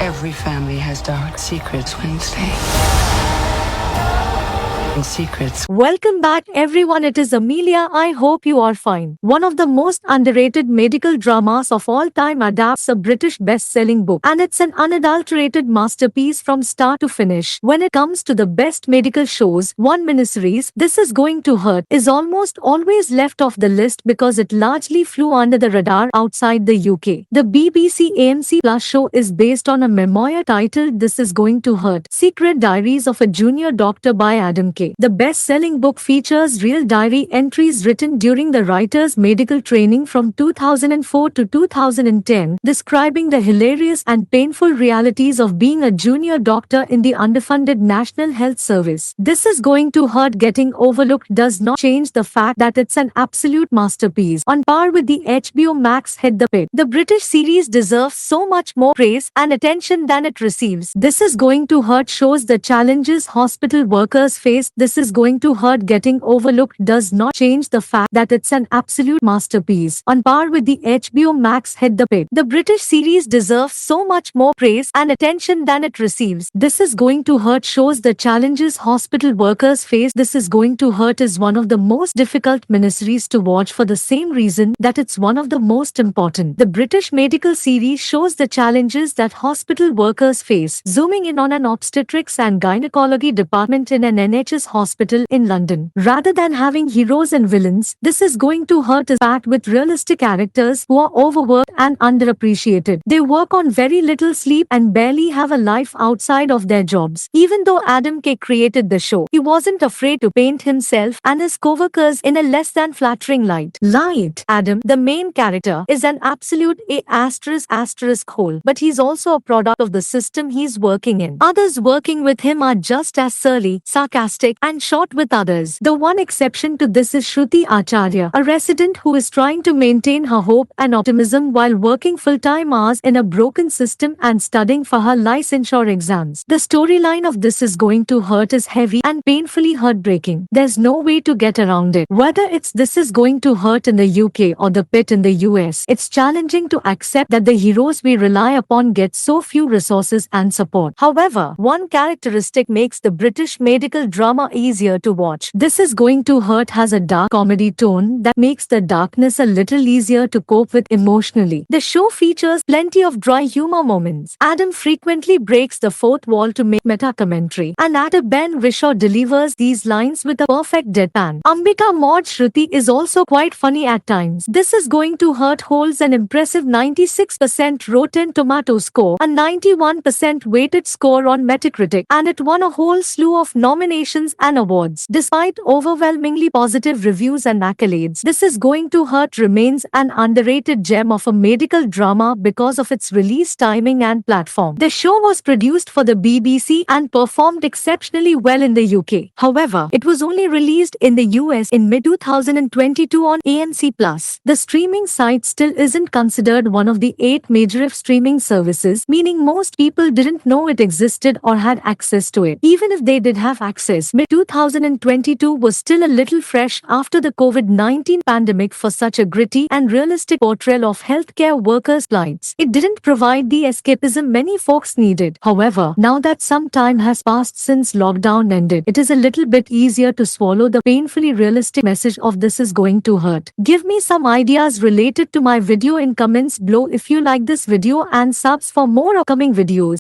Every family has dark secrets, Wednesday. And secrets. Welcome back everyone, it is Amelia. I hope you are fine. One of the most underrated medical dramas of all time adapts a British best-selling book, and it's an unadulterated masterpiece from start to finish. When it comes to the best medical shows, one miniseries, This Is Going to Hurt, is almost always left off the list because it largely flew under the radar outside the UK. The BBC AMC Plus show is based on a memoir titled This Is Going to Hurt, Secret Diaries of a Junior Doctor by Adam Kay. The best-selling book features real diary entries written during the writer's medical training from 2004 to 2010, describing the hilarious and painful realities of being a junior doctor in the underfunded National Health Service. This Is Going to Hurt getting overlooked does not change the fact that it's an absolute masterpiece, on par with the HBO Max hit the pit. The British series deserves so much more praise and attention than it receives. This Is Going to Hurt shows the challenges hospital workers face. This Is Going to Hurt getting overlooked does not change the fact that it's an absolute masterpiece, on par with the HBO Max hit the pit. The British series deserves so much more praise and attention than it receives. This Is Going to Hurt shows the challenges hospital workers face. This Is Going to Hurt is one of the most difficult miniseries to watch for the same reason that it's one of the most important. The British medical series shows the challenges that hospital workers face, zooming in on an obstetrics and gynecology department in an NHS hospital in London. Rather than having heroes and villains, This Is Going to Hurt is packed with realistic characters who are overworked and underappreciated. They work on very little sleep and barely have a life outside of their jobs. Even though Adam Kay created the show, he wasn't afraid to paint himself and his co-workers in a less than flattering light. Adam, the main character, is an absolute A** hole, but he's also a product of the system he's working in. Others working with him are just as surly, sarcastic, and short with others. The one exception to this is Shruti Acharya, a resident who is trying to maintain her hope and optimism while working full-time hours in a broken system and studying for her licensure exams. The storyline of This Is Going to Hurt is heavy and painfully heartbreaking. There's no way to get around it. Whether it's This Is Going to Hurt in the UK or The Pit in the US, it's challenging to accept that the heroes we rely upon get so few resources and support. However, one characteristic makes the British medical drama easier to watch. This Is Going to Hurt has a dark comedy tone that makes the darkness a little easier to cope with emotionally. The show features plenty of dry humor moments. Adam frequently breaks the fourth wall to make meta-commentary, and actor Ben Whishaw delivers these lines with a perfect deadpan. Ambika Maud Shruti is also quite funny at times. This Is Going to Hurt holds an impressive 96% Rotten Tomato score, a 91% weighted score on Metacritic, and it won a whole slew of nominations and awards. Despite overwhelmingly positive reviews and accolades, This Is Going to Hurt remains an underrated gem of a medical drama because of its release timing and platform. The show was produced for the BBC and performed exceptionally well in the UK. However, it was only released in the US in mid-2022 on AMC+. The streaming site still isn't considered one of the 8 major streaming services, meaning most people didn't know it existed or had access to it. Even if they did have access, mid-2022 was still a little fresh after the COVID-19 pandemic for such a gritty and realistic portrayal of healthcare workers' plights. It didn't provide the escapism many folks needed. However, now that some time has passed since lockdown ended, it is a little bit easier to swallow the painfully realistic message of This Is Going to Hurt. Give me some ideas related to my video in comments below if you like this video, and subs for more upcoming videos.